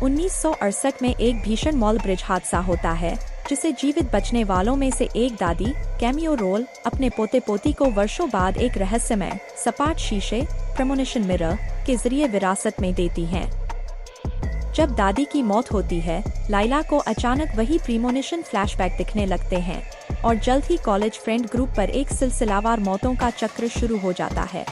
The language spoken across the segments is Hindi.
1968 में एक भीषण मॉल ब्रिज हादसा होता है, जिसे जीवित बचने वालों में से एक दादी कैमियो रोल अपने पोते पोती को वर्षों बाद एक रहस्यमय सपाट शीशे प्रेमोनिशन मिरर के जरिए विरासत में देती हैं। जब दादी की मौत होती है, लाइला को अचानक वही प्रीमोनिशन फ्लैशबैक दिखने लगते हैं और जल्द ही कॉलेज फ्रेंड ग्रुप पर एक सिलसिलावार मौतों का चक्र शुरू हो जाता है।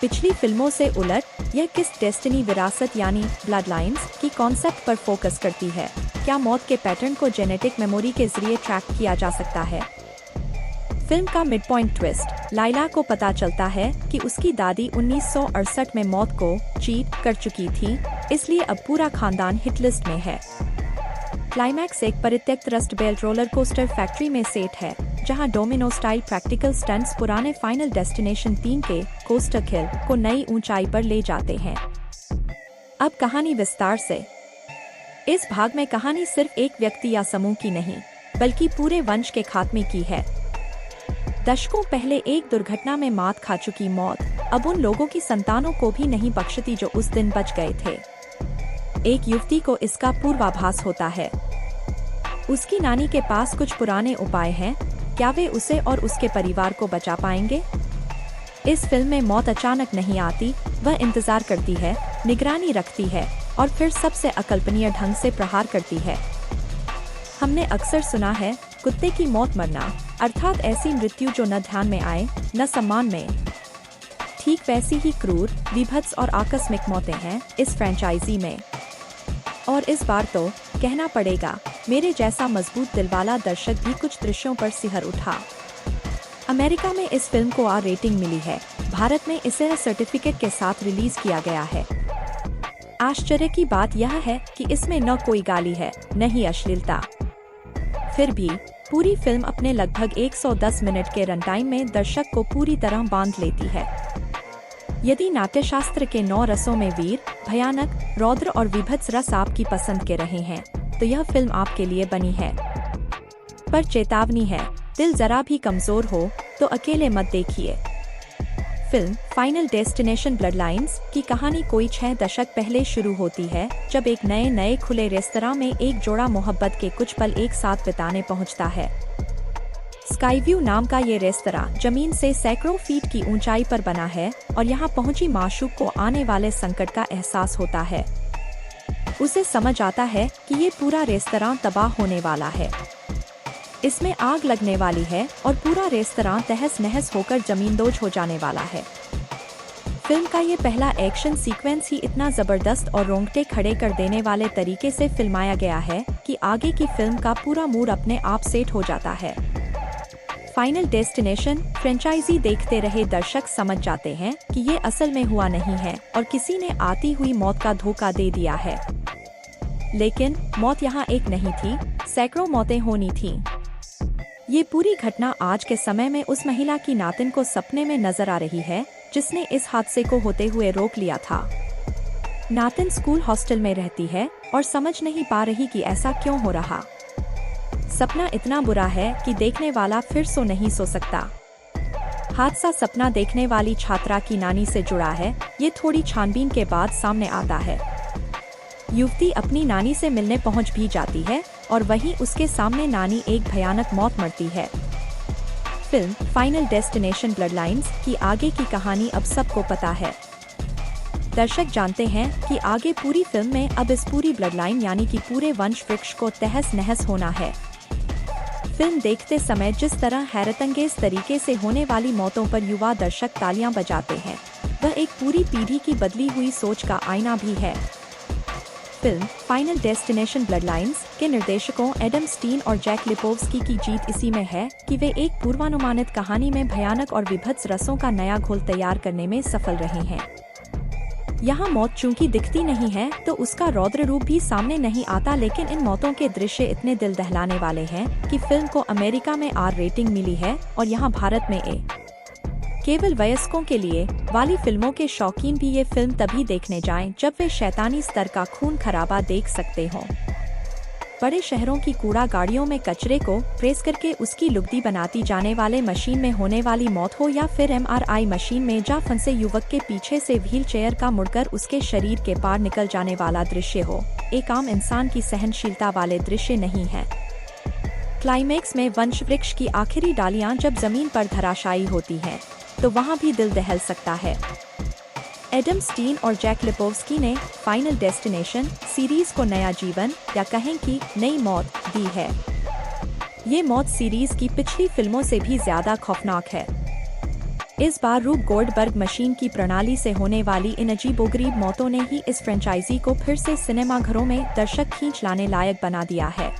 पिछली फिल्मों से उलट, यह किस डेस्टिनी विरासत यानी ब्लड लाइन्स की कॉन्सेप्ट पर फोकस करती है। क्या मौत के पैटर्न को जेनेटिक मेमोरी के जरिए ट्रैक किया जा सकता है? फिल्म का मिड पॉइंट ट्विस्ट, लाइला को पता चलता है कि उसकी दादी 1968 में मौत को चीट कर चुकी थी, इसलिए अब पूरा खानदान हिट लिस्ट में है। क्लाइमैक्स एक परित्यक्त rust belt roller coaster factory में सेट है, जहां डोमिनो स्टाइल प्रैक्टिकल स्टंट्स पुराने फाइनल डेस्टिनेशन 3 के कोस्टर हिल को नई ऊंचाई पर ले जाते हैं। अब कहानी विस्तार से। इस भाग में कहानी सिर्फ एक व्यक्ति या समूह की नहीं, बल्कि पूरे वंश के खात्मे की है। दशकों पहले एक दुर्घटना में मात खा चुकी मौत अब उन लोगों की संतानों को भी नहीं बख्शती जो उस दिन बच गए थे। एक युवती को इसका पूर्वाभास होता है। उसकी नानी के पास कुछ पुराने उपाय हैं, क्या वे उसे और उसके परिवार को बचा पाएंगे? इस फिल्म में मौत अचानक नहीं आती, वह इंतजार करती है, निगरानी रखती है और फिर सबसे अकल्पनीय ढंग से प्रहार करती है। हमने अक्सर सुना है, कुत्ते की मौत मरना, अर्थात ऐसी मृत्यु जो न ध्यान में आए न सम्मान में। ठीक वैसी ही क्रूर, विभत्स और आकस्मिक मौतें हैं इस फ्रेंचाइजी में। और इस बार तो कहना पड़ेगा, मेरे जैसा मजबूत दिलवाला दर्शक भी कुछ दृश्यों पर सिहर उठा। अमेरिका में इस फिल्म को आर रेटिंग मिली है, भारत में इसे सर्टिफिकेट के साथ रिलीज किया गया है। आश्चर्य की बात यह है कि इसमें न कोई गाली है, न ही अश्लीलता। फिर भी पूरी फिल्म अपने लगभग 110 मिनट के रन टाइम में दर्शक को पूरी तरह बांध लेती है। यदि नाट्यशास्त्र के 9 रसों में वीर, भयानक, रौद्र और विभत्स रस आपकी पसंद के रहे हैं, तो यह फिल्म आपके लिए बनी है। पर चेतावनी है, दिल जरा भी कमजोर हो तो अकेले मत देखिए। Film final destination blood lines की कहानी कोई 6 दशक पहले शुरू होती है, जब एक नए खुले रेस्तरां में एक जोड़ा मोहब्बत के कुछ पल एक साथ बिताने पहुंचता है। स्काईव्यू नाम का ये रेस्तरां जमीन से सैकड़ों फीट की ऊंचाई पर बना है और यहाँ पहुंची माशूक को आने वाले संकट का एहसास होता है। उसे समझ आता है कि ये पूरा रेस्तरां तबाह होने वाला है, इसमें आग लगने वाली है और पूरा रेस्तरां तहस नहस होकर जमींदोज हो जाने वाला है। फिल्म का ये पहला एक्शन सीक्वेंस ही इतना जबरदस्त और रोंगटे खड़े कर देने वाले तरीके से फिल्माया गया है कि आगे की फिल्म का पूरा मूड अपने आप सेट हो जाता है। फाइनल डेस्टिनेशन फ्रेंचाइजी देखते रहे दर्शक समझ जाते हैं कि ये असल में हुआ नहीं है और किसी ने आती हुई मौत का धोखा दे दिया है। लेकिन मौत यहाँ एक नहीं थी, सैकड़ों मौतें होनी थीं। ये पूरी घटना आज के समय में उस महिला की नातिन को सपने में नजर आ रही है, जिसने इस हादसे को होते हुए रोक लिया था। नातिन स्कूल हॉस्टल में रहती है और समझ नहीं पा रही कि ऐसा क्यों हो रहा। सपना इतना बुरा है कि देखने वाला फिर सो नहीं सो सकता। हादसा सपना देखने वाली छात्रा की नानी से जुड़ा है, ये थोड़ी छानबीन के बाद सामने आता है। युवती अपनी नानी से मिलने पहुंच भी जाती है और वहीं उसके सामने नानी एक भयानक मौत मरती है। Film final destination blood lines की आगे की कहानी अब सबको पता है। दर्शक जानते हैं कि आगे पूरी फिल्म में अब इस पूरी ब्लड लाइन यानी कि पूरे वंश वृक्ष को तहस नहस होना है। फिल्म देखते समय जिस तरह हैरतअंगेज तरीके से होने वाली मौतों पर युवा दर्शक तालियां बजाते हैं, वह एक पूरी पीढ़ी की बदली हुई सोच का आईना भी है। Film final destination blood lines के निर्देशकों एडम स्टीन और जैक लिपोव्स्की की जीत इसी में है कि वे एक पूर्वानुमानित कहानी में भयानक और विभत्स रसों का नया घोल तैयार करने में सफल रहे हैं। यहाँ मौत चूंकि दिखती नहीं है तो उसका रौद्र रूप भी सामने नहीं आता, लेकिन इन मौतों के दृश्य इतने दिल दहलाने वाले हैं कि फिल्म को अमेरिका में आर रेटिंग मिली है और यहाँ भारत में ए। केवल वयस्कों के लिए वाली फिल्मों के शौकीन भी ये फिल्म तभी देखने जाएं जब वे शैतानी स्तर का खून खराबा देख सकते हों। बड़े शहरों की कूड़ा गाड़ियों में कचरे को प्रेस करके उसकी लुगदी बनाती जाने वाले मशीन में होने वाली मौत हो, या फिर MRI मशीन में जा फंसे युवक के पीछे से व्हील चेयर का मुड़कर उसके शरीर के पार निकल जाने वाला दृश्य हो, एक आम इंसान की सहनशीलता वाले दृश्य नहीं है। क्लाइमेक्स में वंश वृक्ष की आखिरी डालियां जब जमीन पर धराशायी होती हैं, तो वहां भी दिल दहल सकता है। एडम स्टीन और जैक लिपोव्स्की ने फाइनल डेस्टिनेशन सीरीज को नया जीवन, या कहें कि नई मौत दी है। ये मौत सीरीज की पिछली फिल्मों से भी ज्यादा खौफनाक है। इस बार रूप गोल्डबर्ग मशीन की प्रणाली से होने वाली इन अजीबोगरीब मौतों ने ही इस फ्रेंचाइजी को फिर से सिनेमाघरों में दर्शक खींच लाने लायक बना दिया है।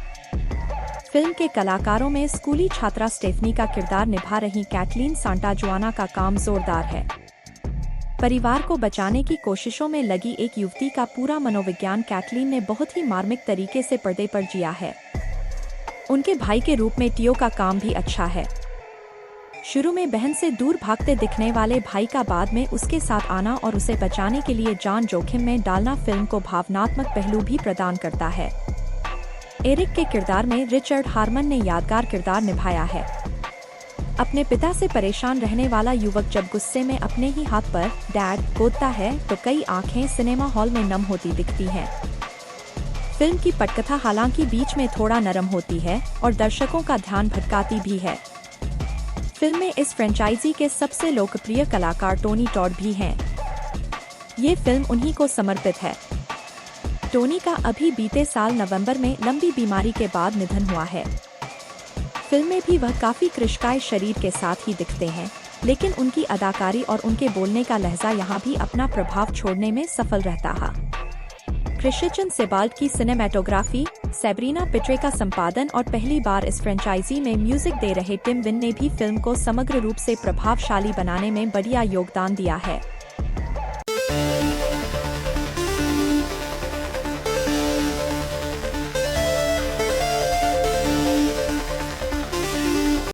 फिल्म के कलाकारों में स्कूली छात्रा स्टेफनी का किरदार निभा रही कैटलीन सांटाजुआना का काम जोरदार है। परिवार को बचाने की कोशिशों में लगी एक युवती का पूरा मनोविज्ञान कैटलीन ने बहुत ही मार्मिक तरीके से पर्दे पर जिया है। उनके भाई के रूप में टियो का काम भी अच्छा है। शुरू में बहन से दूर भागते दिखने वाले भाई का बाद में उसके साथ आना और उसे बचाने के लिए जान जोखिम में डालना फिल्म को भावनात्मक पहलू भी प्रदान करता है। एरिक के किरदार में रिचर्ड हार्मन ने यादगार किरदार निभाया है। अपने पिता से परेशान रहने वाला युवक जब गुस्से में अपने ही हाथ पर डैड गोदता है तो कई आंखें सिनेमा हॉल में नम होती दिखती हैं। फिल्म की पटकथा हालांकि बीच में थोड़ा नरम होती है और दर्शकों का ध्यान भटकाती भी है। फिल्म में इस फ्रेंचाइजी के सबसे लोकप्रिय कलाकार टोनी टॉड भी हैं। ये फिल्म उन्हीं को समर्पित है। टोनी का अभी बीते साल नवंबर में लंबी बीमारी के बाद निधन हुआ है। फिल्म में भी वह काफी कृशकाय शरीर के साथ ही दिखते हैं, लेकिन उनकी अदाकारी और उनके बोलने का लहजा यहाँ भी अपना प्रभाव छोड़ने में सफल रहता है। क्रिश्चियन सेबाल्ट की सिनेमेटोग्राफी, सैब्रीना पिट्रे का संपादन और पहली बार इस फ्रेंचाइजी में म्यूजिक दे रहे टिम विन ने भी फिल्म को समग्र रूप से प्रभावशाली बनाने में बढ़िया योगदान दिया है।